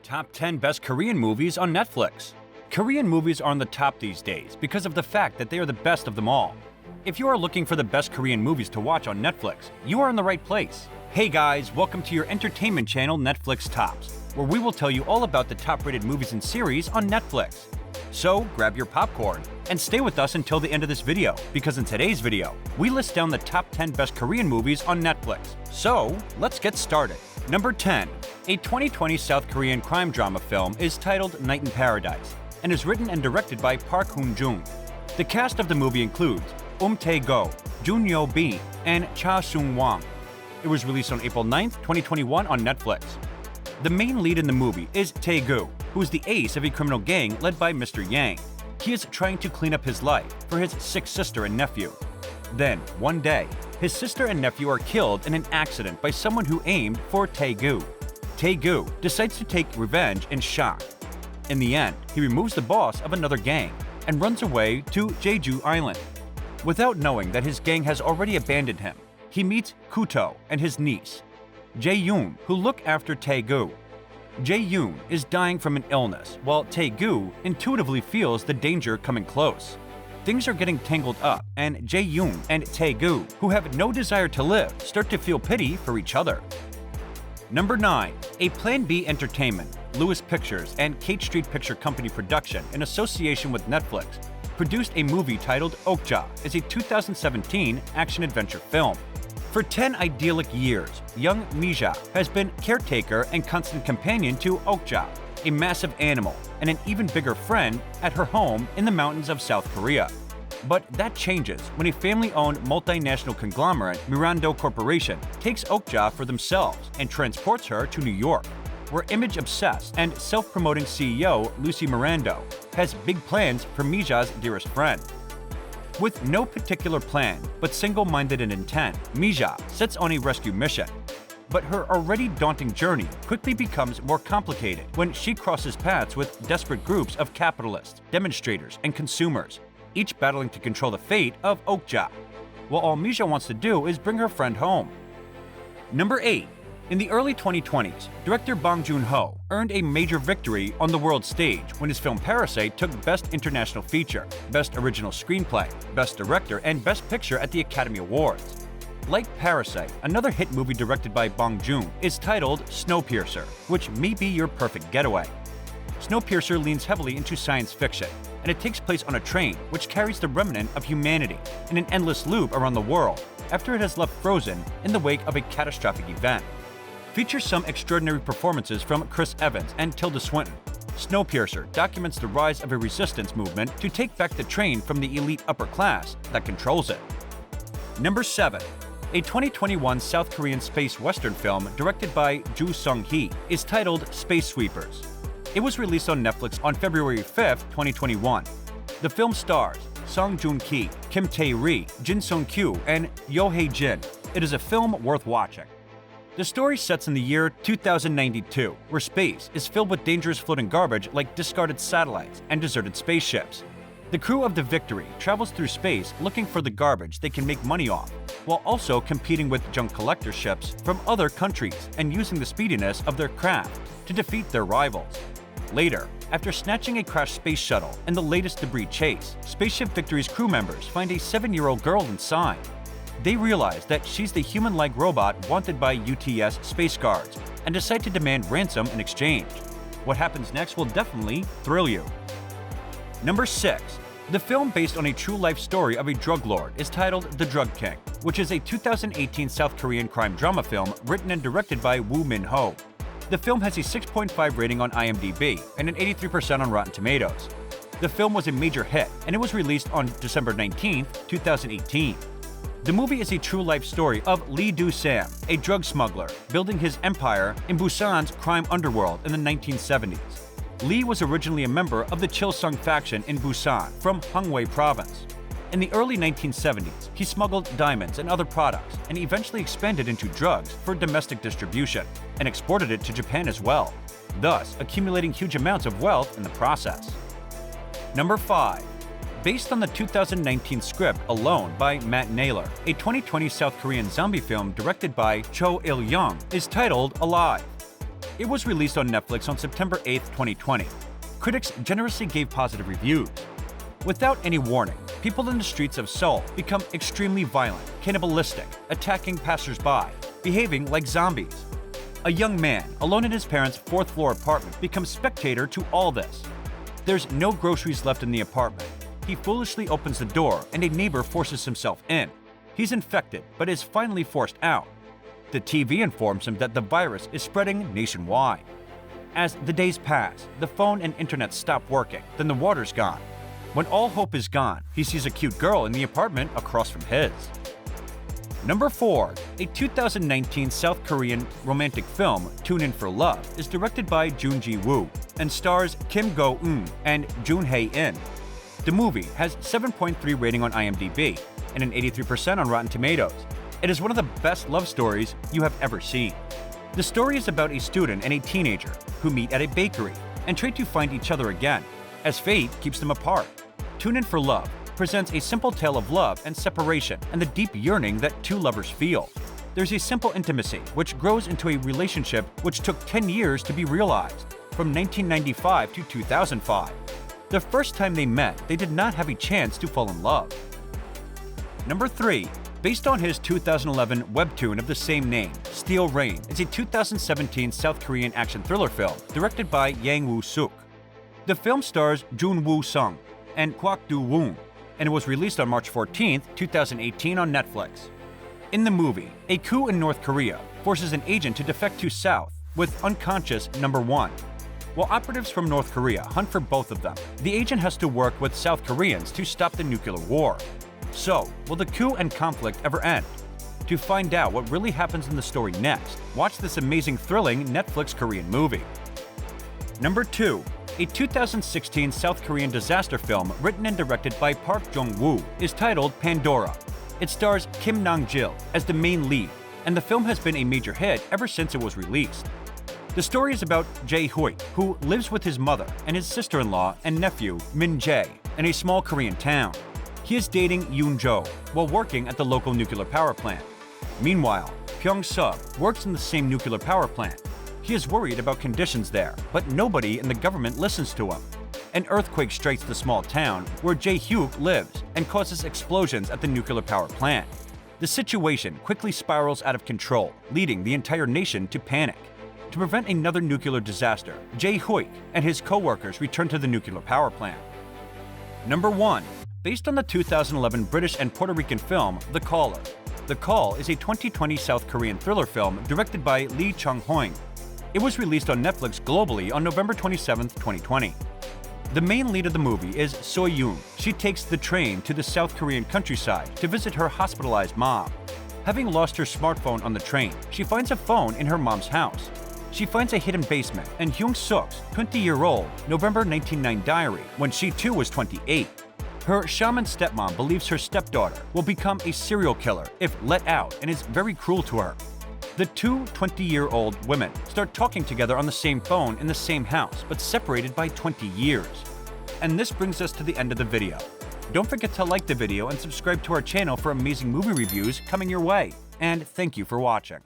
Top 10 Best Korean Movies on Netflix. Korean movies are on the top these days because of the fact that they are the best of them all. If you are looking for the best Korean movies to watch on Netflix, you are in the right place. Hey guys, welcome to your entertainment channel Netflix Tops, where we will tell you all about the top-rated movies and series on Netflix. So grab your popcorn and stay with us until the end of this video, because in today's video, we list down the top 10 best Korean movies on Netflix. So let's get started. Number 10. A 2020 South Korean crime drama film is titled Night in Paradise and is written and directed by Park Hoon-jung. The cast of the movie includes Tae-go, Jun Yo-bi, and Cha Sung-wang. It was released on April 9th, 2021 on Netflix. The main lead in the movie is Tae-go, who is the ace of a criminal gang led by Mr. Yang. He is trying to clean up his life for his sick sister and nephew. Then, one day, his sister and nephew are killed in an accident by someone who aimed for Tae-go. Tae-go decides to take revenge in shock. In the end, he removes the boss of another gang and runs away to Jeju Island. Without knowing that his gang has already abandoned him, he meets Kuto and his niece, Jae-yoon, who look after Tae-go. Jae-yoon is dying from an illness, while Tae-go intuitively feels the danger coming close. Things are getting tangled up, and Jae-yoon and Tae-go, who have no desire to live, start to feel pity for each other. Number 9. A Plan B Entertainment, Lewis Pictures, and Kate Street Picture Company production in association with Netflix produced a movie titled Okja as a 2017 action-adventure film. For 10 idyllic years, young Mija has been caretaker and constant companion to Okja, a massive animal and an even bigger friend at her home in the mountains of South Korea. But that changes when a family-owned multinational conglomerate, Mirando Corporation, takes Okja for themselves and transports her to New York, where image-obsessed and self-promoting CEO Lucy Mirando has big plans for Mija's dearest friend. With no particular plan but single-minded in intent, Mija sets on a rescue mission. But her already daunting journey quickly becomes more complicated when she crosses paths with desperate groups of capitalists, demonstrators, and consumers, each battling to control the fate of Okja, while all Mija wants to do is bring her friend home. Number 8. In the early 2020s, director Bong Joon-ho earned a major victory on the world stage when his film Parasite took Best International Feature, Best Original Screenplay, Best Director, and Best Picture at the Academy Awards. Like Parasite, another hit movie directed by Bong Joon is titled Snowpiercer, which may be your perfect getaway. Snowpiercer leans heavily into science fiction, and it takes place on a train which carries the remnant of humanity in an endless loop around the world after it has left frozen in the wake of a catastrophic event. Features some extraordinary performances from Chris Evans and Tilda Swinton. Snowpiercer documents the rise of a resistance movement to take back the train from the elite upper class that controls it. Number 7. A 2021 South Korean space western film directed by Joo Sung-hee is titled Space Sweepers. It was released on Netflix on February 5, 2021. The film stars Song Joong-ki, Kim Tae-ri, Jin Sung-kyu, and Yo Hae-jin. It is a film worth watching. The story sets in the year 2092, where space is filled with dangerous floating garbage like discarded satellites and deserted spaceships. The crew of the Victory travels through space looking for the garbage they can make money off, while also competing with junk collector ships from other countries and using the speediness of their craft to defeat their rivals. Later, after snatching a crashed space shuttle in the latest debris chase, Spaceship Victory's crew members find a 7-year-old girl inside. They realize that she's the human-like robot wanted by UTS Space Guards and decide to demand ransom in exchange. What happens next will definitely thrill you. Number 6. The film based on a true-life story of a drug lord is titled The Drug King, which is a 2018 South Korean crime drama film written and directed by Woo Min-ho. The film has a 6.5 rating on IMDb and an 83% on Rotten Tomatoes. The film was a major hit, and it was released on December 19, 2018. The movie is a true-life story of Lee Do-sam, a drug smuggler, building his empire in Busan's crime underworld in the 1970s. Lee was originally a member of the Chilsung faction in Busan from Hongwei Province. In the early 1970s, he smuggled diamonds and other products and eventually expanded into drugs for domestic distribution and exported it to Japan as well, thus accumulating huge amounts of wealth in the process. Number 5. Based on the 2019 script Alone by Matt Naylor, a 2020 South Korean zombie film directed by Cho Il-young is titled Alive. It was released on Netflix on September 8, 2020. Critics generously gave positive reviews. Without any warning, people in the streets of Seoul become extremely violent, cannibalistic, attacking passers-by, behaving like zombies. A young man, alone in his parents' fourth-floor apartment, becomes spectator to all this. There's no groceries left in the apartment. He foolishly opens the door and a neighbor forces himself in. He's infected, but is finally forced out. The TV informs him that the virus is spreading nationwide. As the days pass, the phone and internet stop working, then the water's gone. When all hope is gone, he sees a cute girl in the apartment across from his. Number 4. A 2019 South Korean romantic film, Tune In for Love, is directed by Jun Ji-woo and stars Kim Go-eun and Jun Hae-in. The movie has 7.3 rating on IMDb and an 83% on Rotten Tomatoes. It is one of the best love stories you have ever seen. The story is about a student and a teenager who meet at a bakery and try to find each other again, as fate keeps them apart. Tune In for Love presents a simple tale of love and separation and the deep yearning that two lovers feel. There's a simple intimacy which grows into a relationship which took 10 years to be realized, from 1995 to 2005. The first time they met, they did not have a chance to fall in love. Number 3. Based on his 2011 webtoon of the same name, Steel Rain is a 2017 South Korean action thriller film directed by Yang Woo-suk. The film stars Jun Woo-sung and Kwak Do-woon, and it was released on March 14, 2018 on Netflix. In the movie, a coup in North Korea forces an agent to defect to South with unconscious number 1. While operatives from North Korea hunt for both of them, the agent has to work with South Koreans to stop the nuclear war. So, will the coup and conflict ever end? To find out what really happens in the story next, watch this amazing, thrilling Netflix Korean movie. Number 2. A 2016 South Korean disaster film written and directed by Park Jong-woo is titled Pandora. It stars Kim Nang-jil as the main lead, and the film has been a major hit ever since it was released. The story is about Jae-hoik, who lives with his mother and his sister-in-law and nephew, Min-jae, in a small Korean town. He is dating Yoon-jo while working at the local nuclear power plant. Meanwhile, Pyong-sub works in the same nuclear power plant. He is worried about conditions there, but nobody in the government listens to him. An earthquake strikes the small town where Jae-hook lives and causes explosions at the nuclear power plant. The situation quickly spirals out of control, leading the entire nation to panic. To prevent another nuclear disaster, Jae-hoik and his co-workers return to the nuclear power plant. Number 1. Based on the 2011 British and Puerto Rican film The Caller. The Call is a 2020 South Korean thriller film directed by Lee Chung-hoing. It was released on Netflix globally on November 27, 2020. The main lead of the movie is So-yoon. She takes the train to the South Korean countryside to visit her hospitalized mom. Having lost her smartphone on the train, she finds a phone in her mom's house. She finds a hidden basement and Hyung-suk's 20-year-old November 1999 diary when she too was 28. Her shaman stepmom believes her stepdaughter will become a serial killer if let out and is very cruel to her. The two 20-year-old women start talking together on the same phone in the same house, but separated by 20 years. And this brings us to the end of the video. Don't forget to like the video and subscribe to our channel for amazing movie reviews coming your way. And thank you for watching.